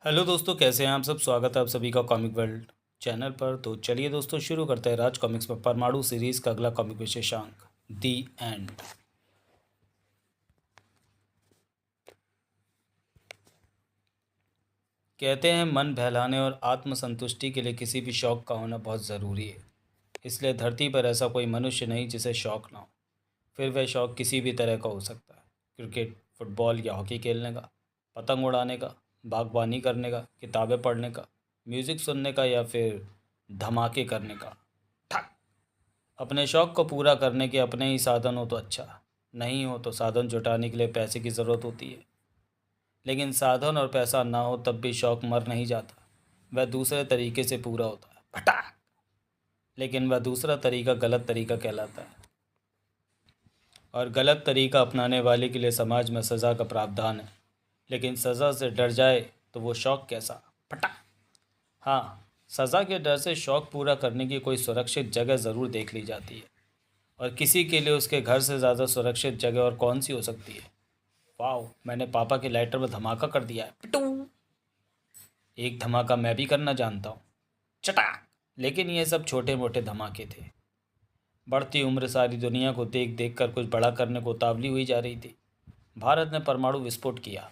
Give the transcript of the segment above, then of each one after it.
Hello दोस्तों, कैसे हैं आप सब। स्वागत है आप सभी का कॉमिक वर्ल्ड चैनल पर। तो चलिए दोस्तों, शुरू करते हैं राज कॉमिक्स में परमाणु सीरीज़ का अगला कॉमिक विशेषांक दी एंड। कहते हैं मन बहलाने और आत्मसंतुष्टि के लिए किसी भी शौक़ का होना बहुत ज़रूरी है। इसलिए धरती पर ऐसा कोई मनुष्य नहीं जिसे शौक़ ना हो। फिर वह शौक़ किसी भी तरह का हो सकता है। क्रिकेट, फुटबॉल या हॉकी खेलने का, पतंग उड़ाने का, बागवानी करने का, किताबें पढ़ने का, म्यूज़िक सुनने का या फिर धमाके करने का। ठक। अपने शौक़ को पूरा करने के अपने ही साधन हो तो अच्छा, नहीं हो तो साधन जुटाने के लिए पैसे की ज़रूरत होती है। लेकिन साधन और पैसा ना हो तब भी शौक़ मर नहीं जाता, वह दूसरे तरीके से पूरा होता है। फटाक। लेकिन वह दूसरा तरीका गलत तरीका कहलाता है, और गलत तरीका अपनाने वाले के लिए समाज में सज़ा का प्रावधान है। लेकिन सज़ा से डर जाए तो वो शौक़ कैसा। फटाक। हाँ, सज़ा के डर से शौक़ पूरा करने की कोई सुरक्षित जगह ज़रूर देख ली जाती है, और किसी के लिए उसके घर से ज़्यादा सुरक्षित जगह और कौन सी हो सकती है। वाह, मैंने पापा के लाइटर में धमाका कर दिया है। पिटू। एक धमाका मैं भी करना जानता हूँ। चटाक। लेकिन ये सब छोटे मोटे धमाके थे। बढ़ती उम्र सारी दुनिया को देख देख कर कुछ बड़ा करने को उतावली हुई जा रही थी। भारत ने परमाणु विस्फोट किया।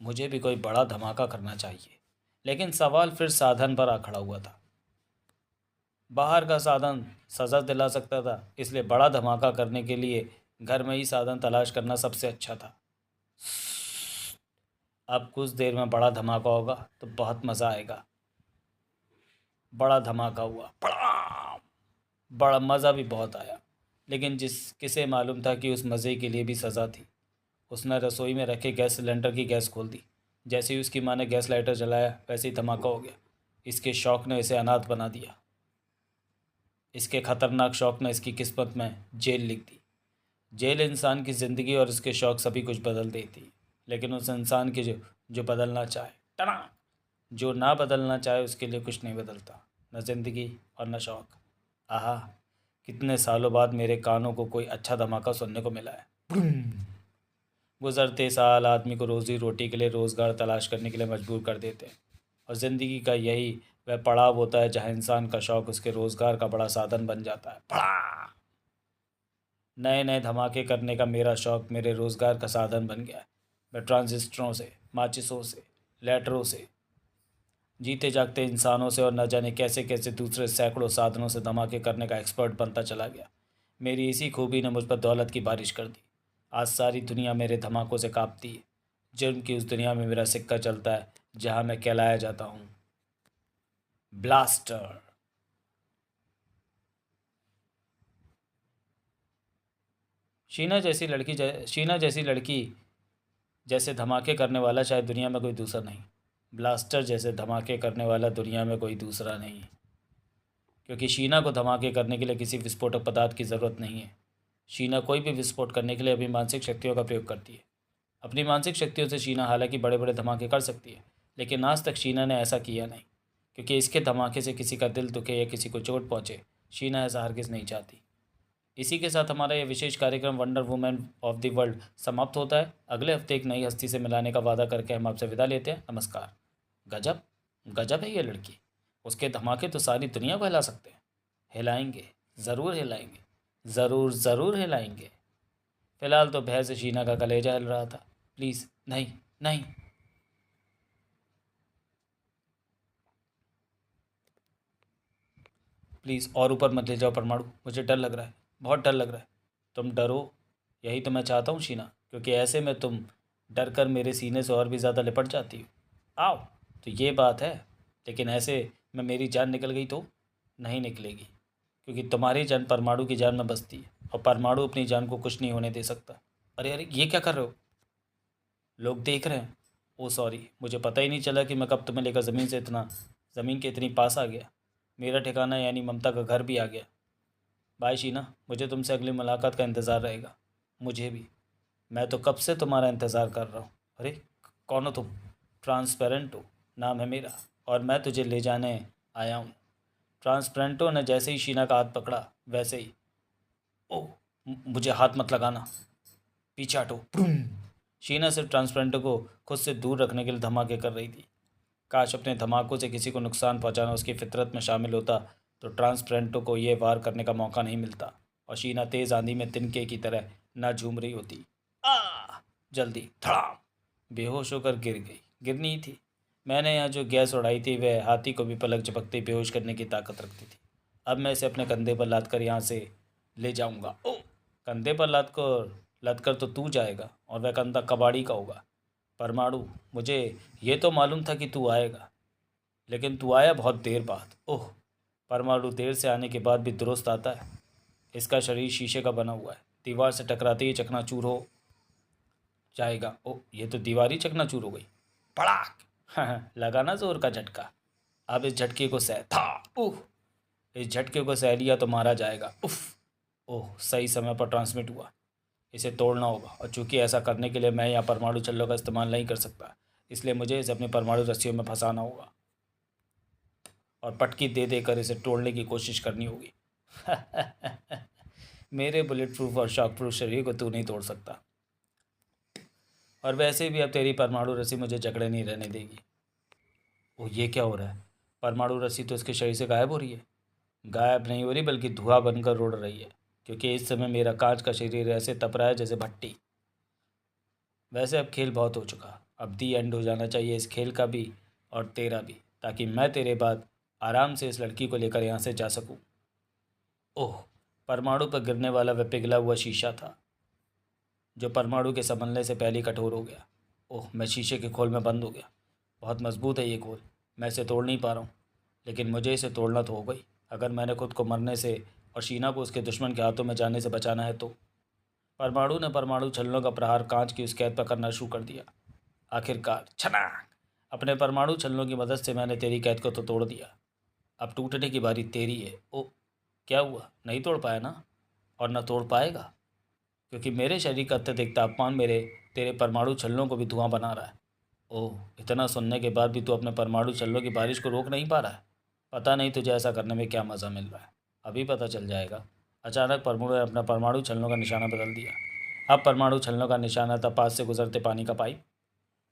मुझे भी कोई बड़ा धमाका करना चाहिए। लेकिन सवाल फिर साधन पर आ खड़ा हुआ था। बाहर का साधन सज़ा दिला सकता था, इसलिए बड़ा धमाका करने के लिए घर में ही साधन तलाश करना सबसे अच्छा था। अब कुछ देर में बड़ा धमाका होगा तो बहुत मज़ा आएगा। बड़ा धमाका हुआ। बड़ा मज़ा भी बहुत आया। लेकिन किसे मालूम था कि उस मज़े के लिए भी सज़ा थी। उसने रसोई में रखे गैस सिलेंडर की गैस खोल दी। जैसे ही उसकी माँ ने गैस लाइटर जलाया, वैसे ही धमाका हो गया। इसके शौक़ ने इसे अनाथ बना दिया। इसके ख़तरनाक शौक़ ने इसकी किस्मत में जेल लिख दी। जेल इंसान की ज़िंदगी और उसके शौक़ सभी कुछ बदल देती। लेकिन उस इंसान के जो जो बदलना चाहे, टना, जो ना बदलना चाहे उसके लिए कुछ नहीं बदलता, न ज़िंदगी और न शौक़। आहा, कितने सालों बाद मेरे कानों को कोई अच्छा धमाका सुनने को मिला है। गुज़रते साल आदमी को रोज़ी रोटी के लिए रोज़गार तलाश करने के लिए मजबूर कर देते हैं, और ज़िंदगी का यही वह पड़ाव होता है जहाँ इंसान का शौक़ उसके रोज़गार का बड़ा साधन बन जाता है। पड़ा। नए नए धमाके करने का मेरा शौक़ मेरे रोज़गार का साधन बन गया है। मैं ट्रांजिस्टरों से, माचिसों से, लेटरों से, जीते जागते इंसानों से और न जाने कैसे कैसे दूसरे सैकड़ों साधनों से धमाके करने का एक्सपर्ट बनता चला गया। मेरी इसी खूबी ने मुझ पर दौलत की बारिश कर दी। आज सारी दुनिया मेरे धमाकों से काँपती है। जुर्म की उस दुनिया में मेरा सिक्का चलता है जहाँ मैं कहलाया जाता हूँ ब्लास्टर। शीना जैसी लड़की जैसे धमाके करने वाला शायद दुनिया में कोई दूसरा नहीं। ब्लास्टर जैसे धमाके करने वाला दुनिया में कोई दूसरा नहीं। क्योंकि शीना को धमाके करने के लिए किसी विस्फोटक पदार्थ की ज़रूरत नहीं है। शीना कोई भी विस्फोट करने के लिए अपनी मानसिक शक्तियों का प्रयोग करती है। अपनी मानसिक शक्तियों से शीना हालांकि बड़े बड़े धमाके कर सकती है, लेकिन आज तक शीना ने ऐसा किया नहीं। क्योंकि इसके धमाके से किसी का दिल दुखे या किसी को चोट पहुँचे, शीना ऐसा हरगिज़ नहीं चाहती। इसी के साथ हमारा यह विशेष कार्यक्रम wonder women of the world समाप्त होता है। अगले हफ्ते एक नई हस्ती से मिलाने का वादा करके हम आपसे विदा लेते हैं। नमस्कार। गजब, गजब है ये लड़की। उसके धमाके तो सारी दुनिया को हिला सकते हैं। हिलाएंगे, ज़रूर हिलाएंगे, ज़रूर ज़रूर हिलाएंगे। फ़िलहाल तो भय से शीना का कलेजा हिल रहा था। प्लीज़ नहीं, नहीं। प्लीज़ और ऊपर मत ले जाओ परमाणु, मुझे डर लग रहा है, बहुत डर लग रहा है। तुम डरो, यही तो मैं चाहता हूँ शीना, क्योंकि ऐसे में तुम डर कर मेरे सीने से और भी ज़्यादा लिपट जाती हो। आओ। तो ये बात है। लेकिन ऐसे में मेरी जान निकल गई तो नहीं निकलेगी, क्योंकि तुम्हारी जान परमाणु की जान में बसती है, और परमाणु अपनी जान को कुछ नहीं होने दे सकता। अरे अरे, ये क्या कर रहे हो? लोग देख रहे हैं। ओ सॉरी, मुझे पता ही नहीं चला कि मैं कब तुम्हें लेकर ज़मीन के इतनी पास आ गया। मेरा ठिकाना यानी ममता का घर भी आ गया। बाय शीना, मुझे तुमसे अगली मुलाकात का इंतज़ार रहेगा। मुझे भी। मैं तो कब से तुम्हारा इंतज़ार कर रहा हूँ। अरे, कौन हो तुम? ट्रांसपेरेंटो नाम है मेरा, और मैं तुझे ले जाने आया हूँ। ट्रांसपेरेंटो ने जैसे ही शीना का हाथ पकड़ा, वैसे ही, ओह, मुझे हाथ मत लगाना, पीछे हटो। शीना सिर्फ ट्रांसपेरेंटो को खुद से दूर रखने के लिए धमाके कर रही थी। काश अपने धमाकों से किसी को नुकसान पहुंचाना उसकी फितरत में शामिल होता तो ट्रांसपेरेंटो को ये वार करने का मौका नहीं मिलता और शीना तेज़ आंधी में तिनके की तरह ना झूम रही होती। आ जल्दी धड़ाम, बेहोश होकर गिर गई। गिरनी ही थी। मैंने यहाँ जो गैस उड़ाई थी वह हाथी को भी पलक झपकते बेहोश करने की ताकत रखती थी। अब मैं इसे अपने कंधे पर लाद कर यहाँ से ले जाऊंगा। ओ, कंधे पर लाद कर तो तू जाएगा और वह कंधा कबाड़ी का होगा। परमाणु, मुझे ये तो मालूम था कि तू आएगा, लेकिन तू आया बहुत देर बाद। ओह, परमाणु देर से आने के बाद भी दुरुस्त आता है। इसका शरीर शीशे का बना हुआ है, दीवार से टकराते ही चकनाचूर हो जाएगा। ओह, ये तो दीवार ही चकनाचूर हो गई। पड़ाक। हाँ, लगा ना जोर का झटका। अब इस झटके को सह था। उह, इस झटके को सह लिया तो मारा जाएगा। उफ। ओह, सही समय पर ट्रांसमिट हुआ। इसे तोड़ना होगा और चूंकि ऐसा करने के लिए मैं यहाँ परमाणु छल्लों का इस्तेमाल नहीं कर सकता, इसलिए मुझे इसे अपनी परमाणु रस्सियों में फंसाना होगा और पटकी दे देकर इसे तोड़ने की कोशिश करनी होगी। मेरे बुलेट प्रूफ और शॉक प्रूफ शरीर को तू नहीं तोड़ सकता, और वैसे भी अब तेरी परमाणु रस्सी मुझे जकड़े नहीं रहने देगी। ओ, ये क्या हो रहा है? परमाणु रस्सी तो इसके शरीर से गायब हो रही है। गायब नहीं हो रही बल्कि धुआं बनकर उड़ रही है, क्योंकि इस समय मेरा कांच का शरीर ऐसे तप रहा है जैसे भट्टी। वैसे अब खेल बहुत हो चुका, अब दी एंड हो जाना चाहिए इस खेल का भी और तेरा भी, ताकि मैं तेरे बाद आराम से इस लड़की को लेकर यहाँ से जा सकूँ। ओह, परमाणु पर गिरने वाला वह पिघला हुआ शीशा था जो परमाणु के संभलने से पहले ही कठोर हो गया। ओह, मैं शीशे के खोल में बंद हो गया। बहुत मजबूत है ये खोल, मैं इसे तोड़ नहीं पा रहा हूँ, लेकिन मुझे इसे तोड़ना तो होगा ही अगर मैंने खुद को मरने से और शीना को उसके दुश्मन के हाथों में जाने से बचाना है तो। परमाणु ने परमाणु छल्लों का प्रहार कांच की उस कैद पर करना शुरू कर दिया। आखिरकार छनाक, अपने परमाणु छल्लों की मदद से मैंने तेरी कैद को तो तोड़ दिया। अब टूटने की बारी तेरी है। ओ, क्या हुआ? नहीं तोड़ पाया ना, और न तोड़ पाएगा, क्योंकि मेरे शरीर का अत्यधिक तापमान मेरे तेरे परमाणु छल्लों को भी धुआं बना रहा है। ओह, इतना सुनने के बाद भी तू अपने परमाणु छल्लों की बारिश को रोक नहीं पा रहा है। पता नहीं तुझे ऐसा करने में क्या मज़ा मिल रहा है, अभी पता चल जाएगा। अचानक परमाणु ने अपना परमाणु छल्लों का निशाना बदल दिया। अब परमाणु छल्लों का निशाना था पास से गुजरते पानी का पाइप।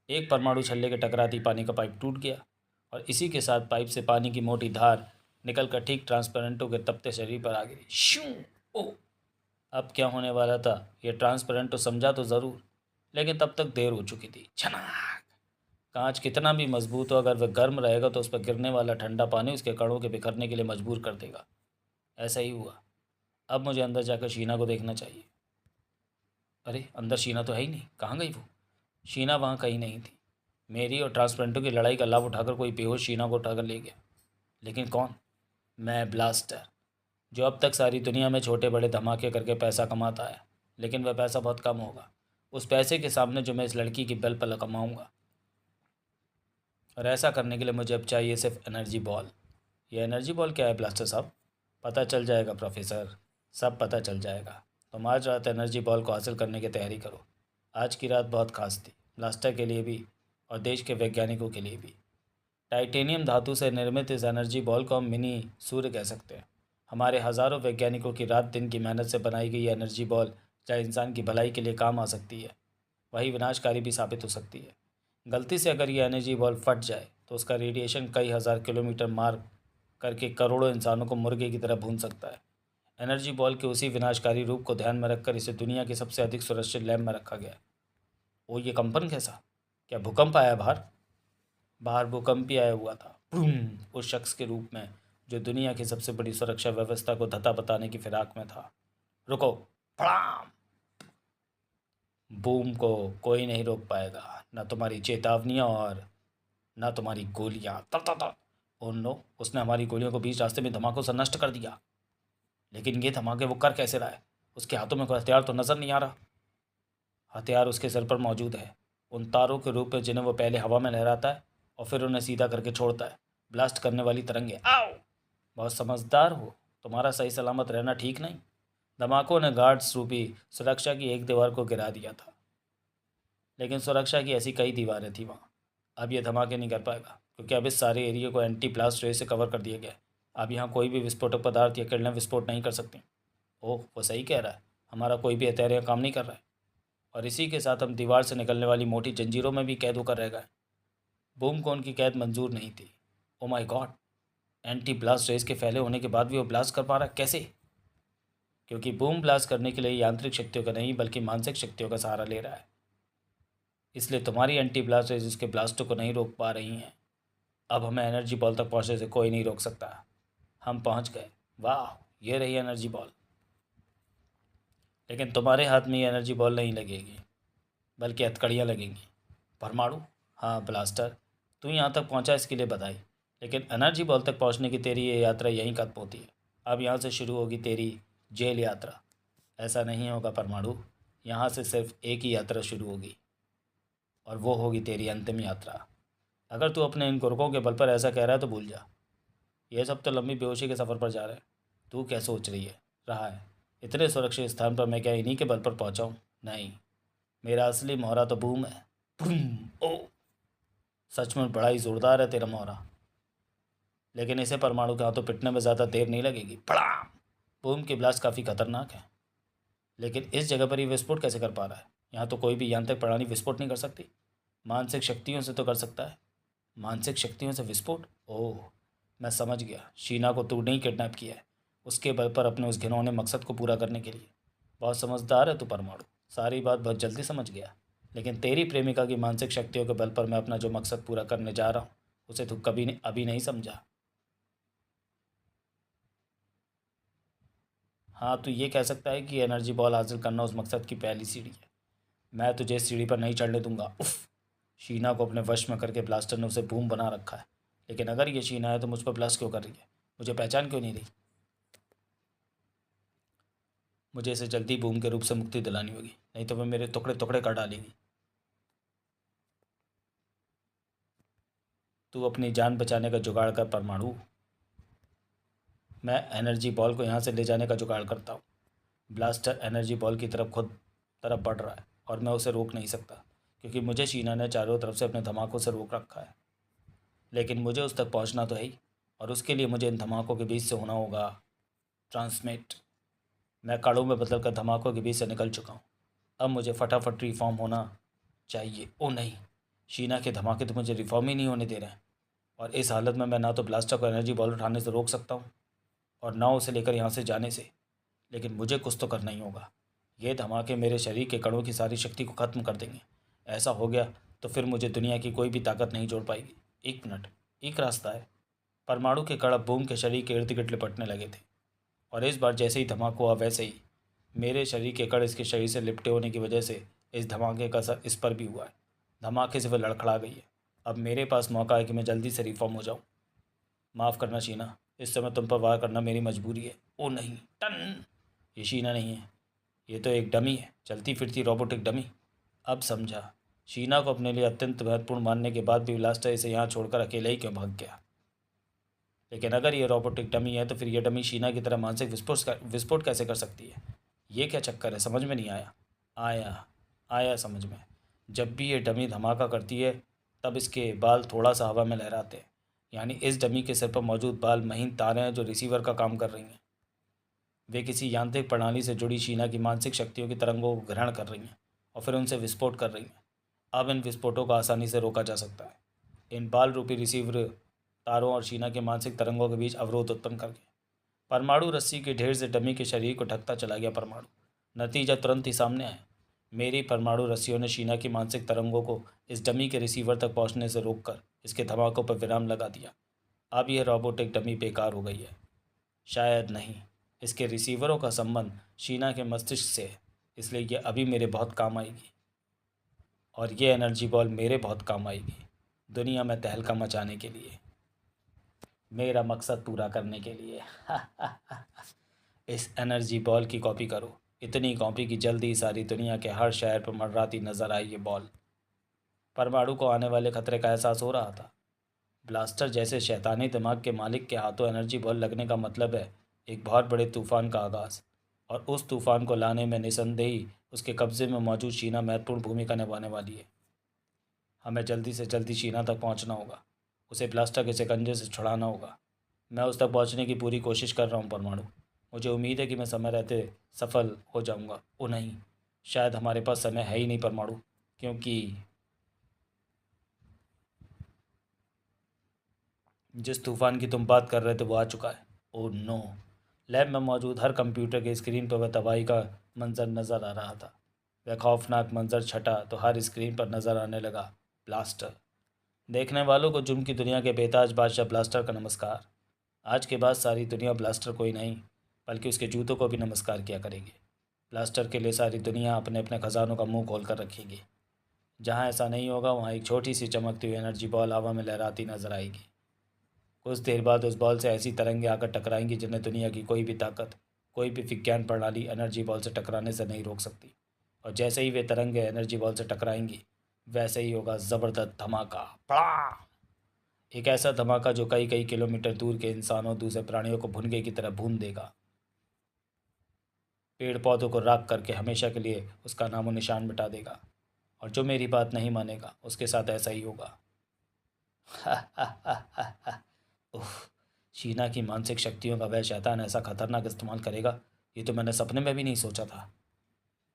एक परमाणु छल्ले के टकराती पानी का पाइप टूट गया और इसी के साथ पाइप से पानी की मोटी धार निकलकर ठीक ट्रांसपेरेंटो के तपते शरीर पर आ गिरी। शू। ओह, अब क्या होने वाला था ये ट्रांसपेरेंटो समझा तो ज़रूर, लेकिन तब तक देर हो चुकी थी। छनाक। कांच कितना भी मजबूत हो, अगर वह गर्म रहेगा तो उस पर गिरने वाला ठंडा पानी उसके कणों के बिखरने के लिए मजबूर कर देगा। ऐसा ही हुआ। अब मुझे अंदर जाकर शीना को देखना चाहिए। अरे, अंदर शीना तो है ही नहीं, कहाँ गई वो? शीना वहाँ कहीं नहीं थी। मेरी और ट्रांसपेरेंटो की लड़ाई का लाभ उठाकर कोई बेहोश शीना को उठाकर ले गया। लेकिन कौन? मैं, ब्लास्टर, जो अब तक सारी दुनिया में छोटे बड़े धमाके करके पैसा कमाता है, लेकिन वह पैसा बहुत कम होगा उस पैसे के सामने जो मैं इस लड़की की बल पर कमाऊँगा। और ऐसा करने के लिए मुझे अब चाहिए सिर्फ एनर्जी बॉल। ये एनर्जी बॉल क्या है ब्लास्टर साहब? पता चल जाएगा प्रोफेसर, सब पता चल जाएगा। तुम आज रात एनर्जी बॉल को हासिल करने की तैयारी करो। आज की रात बहुत खास थी, ब्लास्टर के लिए भी और देश के वैज्ञानिकों के लिए भी। टाइटेनियम धातु से निर्मित इस एनर्जी बॉल को हम मिनी सूर्य कह सकते हैं। हमारे हज़ारों वैज्ञानिकों की रात दिन की मेहनत से बनाई गई एनर्जी बॉल चाहे इंसान की भलाई के लिए काम आ सकती है, वही विनाशकारी भी साबित हो सकती है। गलती से अगर ये एनर्जी बॉल फट जाए तो उसका रेडिएशन कई हज़ार किलोमीटर मार करके करोड़ों इंसानों को मुर्गे की तरह भून सकता है। एनर्जी बॉल के उसी विनाशकारी रूप को ध्यान में रखकर इसे दुनिया की सबसे अधिक सुरक्षित लैब में रखा गया है। ओ, ये कंपन कैसा? क्या भूकंप आया बाहर? बाहर भूकंप ही आया हुआ था, बूम, उस शख्स के रूप में जो दुनिया की सबसे बड़ी सुरक्षा व्यवस्था को धता बताने की फिराक में था। रुको। फड़ाम। बूम को कोई नहीं रोक पाएगा, ना तुम्हारी चेतावनियां और ना तुम्हारी गोलियां। तब तब तब। ओह नो, उसने हमारी गोलियों को बीच रास्ते में धमाकों से नष्ट कर दिया। लेकिन ये धमाके वो कर कैसे रहा है? उसके हाथों में कोई हथियार तो नजर नहीं आ रहा। हथियार उसके सिर पर मौजूद है, उन तारों के रूप में जिन्हें वो पहले हवा में लहराता है और फिर उन्हें सीधा करके छोड़ता है। ब्लास्ट करने वाली तरंगे। आओ, बहुत समझदार हो, तुम्हारा सही सलामत रहना ठीक नहीं। धमाकों ने गार्ड्स रूपी सुरक्षा की एक दीवार को गिरा दिया था, लेकिन सुरक्षा की ऐसी कई दीवारें थी वहाँ। अब ये धमाके नहीं कर पाएगा, क्योंकि अब इस सारे एरिया को एंटी ब्लास्ट रे से कवर कर दिया गया है। अब यहाँ कोई भी विस्फोटक पदार्थ या किरणें विस्फोट नहीं कर सकती। ओह, वो सही कह रहा है, हमारा कोई भी हथियार यहाँ काम नहीं कर रहा है, और इसी के साथ हम दीवार से निकलने वाली मोटी जंजीरों में भी कैद होकर रह गए। बूम को उनकी कैद मंजूर नहीं थी। Oh my God, anti blast race के फैले होने के बाद भी वो ब्लास्ट कर पा रहा है, कैसे? क्योंकि बूम ब्लास्ट करने के लिए यांत्रिक शक्तियों का नहीं बल्कि मानसिक शक्तियों का सहारा ले रहा है। इसलिए तुम्हारी एंटी ब्लास्ट रेस उसके ब्लास्टों को नहीं रोक पा रही हैं। अब हमें एनर्जी बॉल तक पहुंचने से कोई नहीं रोक सकता। हम पहुंच गए। वाह, ये रही एनर्जी बॉल। लेकिन तुम्हारे हाथ में ये एनर्जी बॉल नहीं लगेगी, बल्कि हथकड़ियाँ लगेंगी। परमाणु, हाँ ब्लास्टर, तू यहाँ तक पहुँचा इसके लिए बधाई। लेकिन एनर्जी बॉल तक पहुँचने की तेरी ये यात्रा यहीं खत्म होती है। अब यहाँ से शुरू होगी तेरी जेल यात्रा। ऐसा नहीं होगा परमाणु, यहाँ से सिर्फ एक ही यात्रा शुरू होगी, और वो होगी तेरी अंतिम यात्रा। अगर तू अपने इन गुर्गों के बल पर ऐसा कह रहा है तो भूल जा। ये सब तो लंबी बेहोशी के सफ़र पर जा रहे हैं। तू क्या सोच रही है रहा है? इतने सुरक्षित स्थान पर मैं क्या इन्हीं के बल पर पहुँचा हूँ? नहीं, मेरा असली मोहरा तो बूम है। बूम! ओ, सच में बड़ा ही ज़ोरदार है तेरा मोहरा। लेकिन इसे परमाणु के हाथों पिटने में ज़्यादा देर नहीं लगेगी। पड़ाम! बूम की ब्लास्ट काफ़ी खतरनाक है, लेकिन इस जगह पर ही विस्फोट कैसे कर पा रहा है? यहाँ तो कोई भी यांत्रिक प्रणाली विस्फोट नहीं कर सकती। मानसिक शक्तियों से तो कर सकता है। मानसिक शक्तियों से विस्फोट? ओह, मैं समझ गया। शीना को तूने ही किडनैप किया है, उसके बल पर अपने उस घिनौने मकसद को पूरा करने के लिए। बहुत समझदार है तू परमाणु, सारी बात बहुत जल्दी समझ गया। लेकिन तेरी प्रेमिका की मानसिक शक्तियों के बल पर मैं अपना जो मकसद पूरा करने जा रहा हूँ, उसे तू अभी नहीं समझा। हाँ, तू ये कह सकता है कि एनर्जी बॉल हासिल करना उस मकसद की पहली सीढ़ी है। मैं तुझे इस सीढ़ी पर नहीं चढ़ने दूंगा। उफ! शीना को अपने वश में करके ब्लास्टर ने उसे बूम बना रखा है। लेकिन अगर ये शीना है तो मुझ पर ब्लास्ट क्यों कर रही है? मुझे पहचान क्यों नहीं रही? मुझे इसे जल्दी बूम के रूप से मुक्ति दिलानी होगी, नहीं तो वह मेरे टुकड़े टुकड़े कर डालेगी। तू अपनी जान बचाने का जुगाड़ कर परमाणु। मैं एनर्जी बॉल को यहाँ से ले जाने का जुगाड़ करता हूँ। ब्लास्टर एनर्जी बॉल की तरफ बढ़ रहा है और मैं उसे रोक नहीं सकता, क्योंकि मुझे शीना ने चारों तरफ से अपने धमाकों से रोक रखा है। लेकिन मुझे उस तक पहुँचना तो है ही, और उसके लिए मुझे इन धमाकों के बीच से होना होगा ट्रांसमिट। मैं काड़ों में बदल कर धमाकों के बीच से निकल चुका हूँ। अब मुझे फटाफट रिफॉर्म होना चाहिए। ओ नहीं, शीना के धमाके तो मुझे रिफॉर्म ही नहीं होने दे रहे हैं। और इस हालत में मैं ना तो ब्लास्टर को एनर्जी बॉल उठाने से रोक सकता हूँ और ना उसे लेकर यहाँ से जाने से। लेकिन मुझे कुछ तो करना ही होगा। ये धमाके मेरे शरीर के कणों की सारी शक्ति को ख़त्म कर देंगे। ऐसा हो गया तो फिर मुझे दुनिया की कोई भी ताकत नहीं जोड़ पाएगी। एक मिनट, एक रास्ता है। परमाणु के कण बूम के शरीर के इर्द गिर्द लिपटने लगे थे, और इस बार जैसे ही धमाका हुआ वैसे ही मेरे शरीर के कण इसके शरीर से लिपटे होने की वजह से इस धमाके का असर इस पर भी हुआ है। धमाके से वह लड़खड़ा गई है। अब मेरे पास मौका है कि मैं जल्दी से रिफॉर्म हो जाऊँ। माफ़ करना शीना, इस समय तुम पर वार करना मेरी मजबूरी है। ओ नहीं, टन! ये शीना नहीं है, ये तो एक डमी है, चलती फिरती रोबोटिक डमी। अब समझा। शीना को अपने लिए अत्यंत महत्वपूर्ण मानने के बाद भी ब्लास्टर इसे यहाँ छोड़कर अकेले ही क्यों भाग गया? लेकिन अगर ये रोबोटिक डमी है तो फिर ये डमी शीना की तरह मानसिक विस्फोट कैसे कर सकती है? ये क्या चक्कर है, समझ में नहीं आया। आया आया समझ में। जब भी ये डमी धमाका करती है तब इसके बाल थोड़ा सा हवा में लहराते हैं। यानी इस डमी के सिर पर मौजूद बाल महीन तारे हैं जो रिसीवर का काम कर रही हैं। वे किसी यांत्रिक प्रणाली से जुड़ी शीना की मानसिक शक्तियों की तरंगों को ग्रहण कर रही हैं और फिर उनसे विस्फोट कर रही हैं। अब इन विस्फोटों को आसानी से रोका जा सकता है, इन बाल रूपी रिसीवर तारों और शीना के मानसिक तरंगों के बीच अवरोध उत्पन्न करके। परमाणु रस्सी के ढेर से डमी के शरीर को ढकता चला गया परमाणु। नतीजा तुरंत ही सामने आया। मेरी परमाणु रस्सियों ने शीना की मानसिक तरंगों को इस डमी के रिसीवर तक पहुंचने से रोककर इसके धमाकों पर विराम लगा दिया। अब यह रोबोटिक डमी बेकार हो गई है। शायद नहीं, इसके रिसीवरों का संबंध शीना के मस्तिष्क से है, इसलिए यह अभी मेरे बहुत काम आएगी। और ये एनर्जी बॉल मेरे बहुत काम आएगी, दुनिया में तहलका मचाने के लिए, मेरा मकसद पूरा करने के लिए। इस एनर्जी बॉल की कॉपी करो, इतनी कॉपी कि जल्दी ही सारी दुनिया के हर शहर पर मंडराती नजर आई ये बॉल। परमाणु को आने वाले खतरे का एहसास हो रहा था। ब्लास्टर जैसे शैतानी दिमाग के मालिक के हाथों एनर्जी बॉल लगने का मतलब है एक बहुत बड़े तूफान का आगाज़, और उस तूफान को लाने में निसंदेही उसके कब्ज़े में मौजूद शीना महत्वपूर्ण भूमिका निभाने वाली है। हमें जल्दी से जल्दी शीना तक पहुंचना होगा, उसे ब्लास्टर के शिकंजे से छुड़ाना होगा। मैं उस तक पहुंचने की पूरी कोशिश कर रहा हूं परमाणु। मुझे उम्मीद है कि मैं समय रहते सफल हो जाऊंगा। ओ नहीं, शायद हमारे पास समय है ही नहीं परमाणु, क्योंकि जिस तूफान की तुम बात कर रहे थे वो आ चुका है। Oh no. लैब में मौजूद हर कंप्यूटर के स्क्रीन पर वह तबाही का मंजर नज़र आ रहा था। वह खौफनाक मंजर छटा तो हर स्क्रीन पर नज़र आने लगा ब्लास्टर। देखने वालों को जुर्म की दुनिया के बेताज बादशाह ब्लास्टर का नमस्कार। आज के बाद सारी दुनिया ब्लास्टर को ही नहीं बल्कि उसके जूतों को भी नमस्कार किया करेगी। ब्लास्टर के लिए सारी दुनिया अपने अपने खजानों का मुंह खोल कर रखेगी। जहाँ ऐसा नहीं होगा वहाँ एक छोटी सी चमकती हुई एनर्जी बॉल हवा में लहराती नजर आएगी। कुछ देर बाद उस बॉल से ऐसी तरंगें आकर टकराएंगी जिन्हें दुनिया की कोई भी ताकत, कोई भी विज्ञान प्रणाली एनर्जी बॉल से टकराने से नहीं रोक सकती। और जैसे ही वे तरंगें एनर्जी बॉल से टकराएंगी वैसे ही होगा ज़बरदस्त धमाका। पड़ा! एक ऐसा धमाका जो कई कई किलोमीटर दूर के इंसानों दूसरे प्राणियों को भुनगे की तरह भून देगा। पेड़ पौधों को राख करके हमेशा के लिए उसका नामो निशान मिटा देगा। और जो मेरी बात नहीं मानेगा उसके साथ ऐसा ही होगा। उफ, शीना की मानसिक शक्तियों का वह शैतान ऐसा खतरनाक इस्तेमाल करेगा, ये तो मैंने सपने में भी नहीं सोचा था।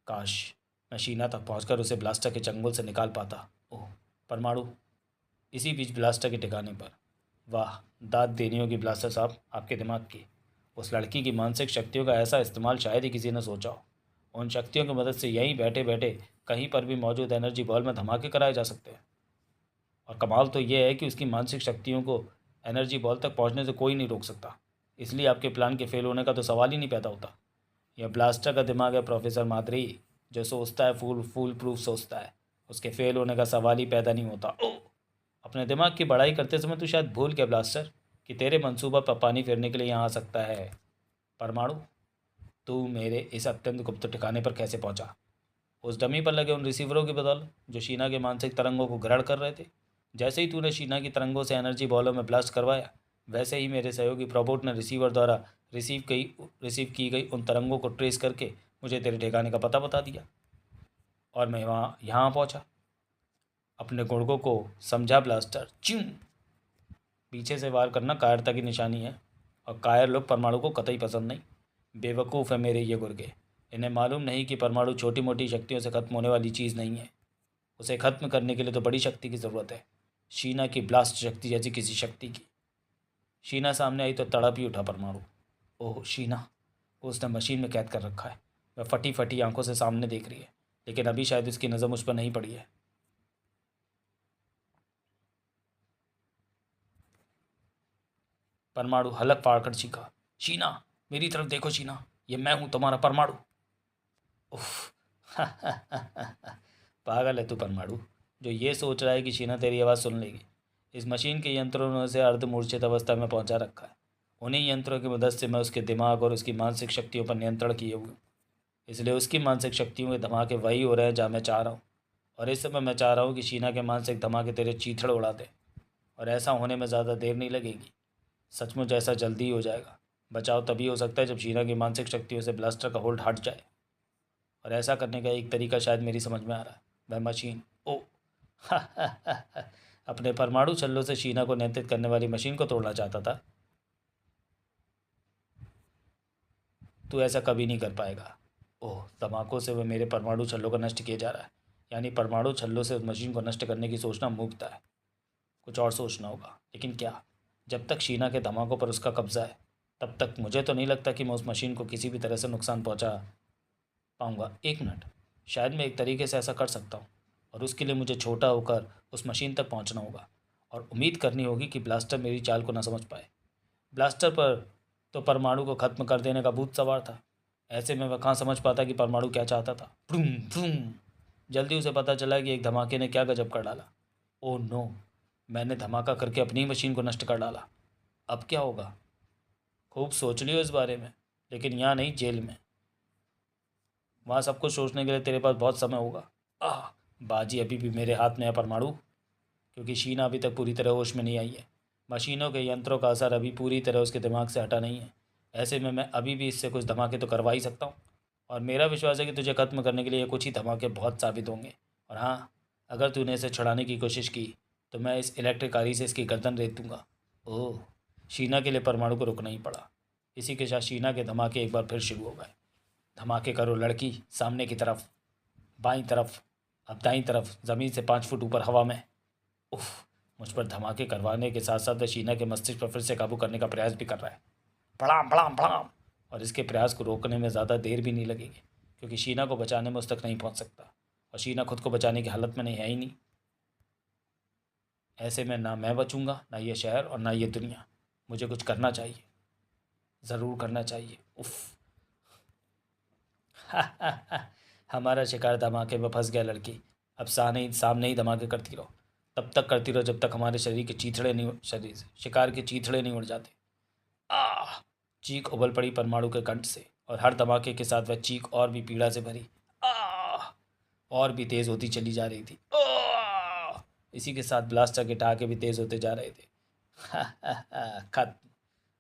काश मैं शीना तक पहुंचकर उसे ब्लास्टर के चंगुल से निकाल पाता। ओह, परमाणु। इसी बीच ब्लास्टर के ठिकाने पर। वाह, दाद देनी होगी ब्लास्टर साहब आपके दिमाग की। उस लड़की की मानसिक शक्तियों का ऐसा इस्तेमाल शायद ही किसी ने सोचा हो। उन शक्तियों की मदद से यहीं बैठे बैठे कहीं पर भी मौजूद एनर्जी बॉल में धमाके कराए जा सकते हैं। और कमाल तो यह है कि उसकी मानसिक शक्तियों को एनर्जी बॉल तक पहुंचने से कोई नहीं रोक सकता। इसलिए आपके प्लान के फेल होने का तो सवाल ही नहीं पैदा होता। यह ब्लास्टर का दिमाग है प्रोफेसर माद्री। जो सोचता है फूल फूल प्रूफ सोचता है, उसके फेल होने का सवाल ही पैदा नहीं होता। ओह, अपने दिमाग की बढ़ाई करते समय तू शायद भूल गया ब्लास्टर कि तेरे मंसूबा पर पानी फेरने के लिए यहाँ आ सकता है। परमाणु, तू मेरे इस अत्यंत गुप्त ठिकाने पर कैसे पहुँचा? उस डमी पर लगे उन रिसीवरों की बदौलत जो शीना के मानसिक तरंगों को ग्रहण कर रहे थे। जैसे ही तूने शीना की तरंगों से एनर्जी बॉलों में ब्लास्ट करवाया वैसे ही मेरे सहयोगी प्रोबोट ने रिसीवर द्वारा रिसीव की गई उन तरंगों को ट्रेस करके मुझे तेरे ठिकाने का पता बता दिया। और मैं यहाँ पहुँचा। अपने गुर्गों को समझा ब्लास्टर। च्यूं। पीछे से वार करना कायरता की निशानी है और कायर लोग परमाणु को कतई पसंद नहीं। बेवकूफ़ है मेरे ये गुर्गे। इन्हें मालूम नहीं कि परमाणु छोटी मोटी शक्तियों से ख़त्म होने वाली चीज़ नहीं है। उसे ख़त्म करने के लिए तो बड़ी शक्ति की ज़रूरत है, शीना की ब्लास्ट शक्ति जैसी किसी शक्ति की। शीना सामने आई तो तड़प ही उठा परमाणु। ओह शीना, उसने मशीन में कैद कर रखा है। वह फटी फटी आंखों से सामने देख रही है, लेकिन अभी शायद उसकी नज़र मुझ पर नहीं पड़ी है। परमाणु हलक फाड़कर चीखा, शीना मेरी तरफ देखो शीना, ये मैं हूँ तुम्हारा परमाणु। उफ। पागल है तू परमाणु, जो ये सोच रहा है कि शीना तेरी आवाज़ सुन लेगी। इस मशीन के यंत्रों ने उसे अर्धमूर्छित अवस्था में पहुंचा रखा है। उन्हीं यंत्रों की मदद से मैं उसके दिमाग और उसकी मानसिक शक्तियों पर नियंत्रण किए हुए हूँ। इसलिए उसकी मानसिक शक्तियों के धमाके वही हो रहे हैं जहाँ मैं चाह रहा हूँ। और इस समय मैं चाह रहा हूँ कि शीना के मानसिक धमाके तेरे चीथड़ उड़ा दे। और ऐसा होने में ज़्यादा देर नहीं लगेगी। सचमुच ऐसा जल्दी ही हो जाएगा। बचाव तभी हो सकता है जब शीना की मानसिक शक्तियों से ब्लास्टर का होल्ड हट जाए। और ऐसा करने का एक तरीका शायद मेरी समझ में आ रहा है। वह मशीन। ओ अपने परमाणु छल्लों से शीना को नियंत्रित करने वाली मशीन को तोड़ना चाहता था। तू ऐसा कभी नहीं कर पाएगा। ओह, धमाकों से वह मेरे परमाणु छल्लों को नष्ट किए जा रहा है। यानी परमाणु छल्लों से उस मशीन को नष्ट करने की सोचना मूर्खता है। कुछ और सोचना होगा, लेकिन क्या? जब तक शीना के धमाकों पर उसका कब्जा है तब तक मुझे तो नहीं लगता कि मैं उस मशीन को किसी भी तरह से नुकसान पहुंचा पाऊंगा। एक मिनट, शायद मैं एक तरीके से ऐसा कर सकता हूँ। और उसके लिए मुझे छोटा होकर उस मशीन तक पहुँचना होगा और उम्मीद करनी होगी कि ब्लास्टर मेरी चाल को ना समझ पाए। ब्लास्टर पर तो परमाणु को ख़त्म कर देने का भूत सवार था। ऐसे में वह कहाँ समझ पाता कि परमाणु क्या चाहता था। From from. जल्दी उसे पता चला कि एक धमाके ने क्या गजब कर डाला। ओह नो, मैंने धमाका करके अपनी मशीन को नष्ट कर डाला। अब क्या होगा? खूब सोच लियो इस बारे में, लेकिन यहाँ नहीं, जेल में। वहाँ सब कुछ सोचने के लिए तेरे पास बहुत समय होगा। आह, बाजी अभी भी मेरे हाथ में है परमाणु, क्योंकि शीना अभी तक पूरी तरह होश में नहीं आई है। मशीनों के यंत्रों का असर अभी पूरी तरह उसके दिमाग से हटा नहीं है। ऐसे में मैं अभी भी इससे कुछ धमाके तो करवा ही सकता हूँ। और मेरा विश्वास है कि तुझे ख़त्म करने के लिए ये कुछ ही धमाके बहुत साबित होंगे। और हाँ, अगर तूने इसे छुड़ाने की कोशिश की तो मैं इस इलेक्ट्रिक आरी से इसकी गर्दन रेत दूंगा। ओह, शीना के लिए परमाणु को रुकना ही पड़ा। इसी के साथ शीना के धमाके एक बार फिर शुरू हो गए। धमाके करो लड़की, सामने की तरफ, बाईं तरफ, अब दाईं तरफ, ज़मीन से 5 फुट ऊपर हवा में। उफ, मुझ पर धमाके करवाने के साथ साथ वह शीना के मस्तिष्क पर फिर से काबू करने का प्रयास भी कर रहा है। भड़ाम भड़ाम भड़ाम। और इसके प्रयास को रोकने में ज़्यादा देर भी नहीं लगेगी, क्योंकि शीना को बचाने में उस तक नहीं पहुंच सकता, और शीना खुद को बचाने की हालत में नहीं है ही नहीं। ऐसे में ना मैं बचूंगा, ना ये शहर और ना ये दुनिया। मुझे कुछ करना चाहिए, ज़रूर करना चाहिए। उफ। हमारा शिकार धमाके में फंस गया लड़की। अब सामने ही धमाके करती रहो, तब तक करती रहो जब तक हमारे शिकार के चीथड़े नहीं उड़ जाते। आह। चीख उबल पड़ी परमाणु के कंठ से, और हर धमाके के साथ वह चीख और भी पीड़ा से भरी आह और भी तेज होती चली जा रही थी। आह। इसी के साथ ब्लास्टर के टाके भी तेज होते जा रहे थे। खत्म।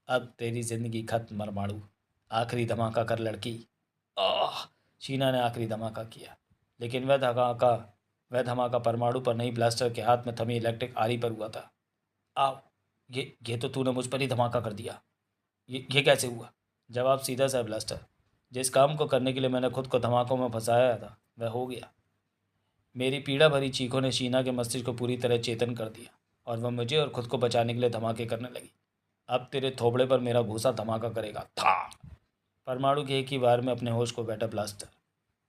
अब तेरी जिंदगी खत्म परमाणु। आखिरी धमाका कर लड़की। आह। शीना ने आखिरी धमाका किया, लेकिन वह धमाका परमाणु पर नहीं, ब्लास्टर के हाथ में थमी इलेक्ट्रिक आरी पर हुआ था। आओ। ये तो तूने मुझ पर ही धमाका कर दिया। ये कैसे हुआ? जवाब सीधा सा है ब्लास्टर। जिस काम को करने के लिए मैंने खुद को धमाकों में फंसाया था, वह हो गया। मेरी पीड़ा भरी चीखों ने शीना के मस्तिष्क को पूरी तरह चेतन कर दिया, और वह मुझे और खुद को बचाने के लिए धमाके करने लगी। अब तेरे थोबड़े पर मेरा भूसा धमाका करेगा। था। परमाणु के एक ही बार में अपने होश को बैठा ब्लास्टर,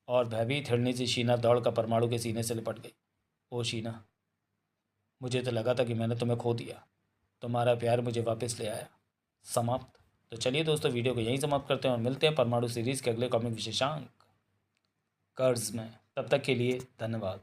और भयभीत हिरनी से शीना दौड़ कर परमाणु के सीने से लिपट गई। ओ शीना, मुझे तो लगा था कि मैंने तुम्हें खो दिया, तुम्हारा प्यार मुझे वापस ले आया। समाप्त। तो चलिए दोस्तों, वीडियो को यहीं समाप्त करते हैं और मिलते हैं परमाणु सीरीज़ के अगले कॉमिक विशेषांक कर्ज में। तब तक के लिए धन्यवाद।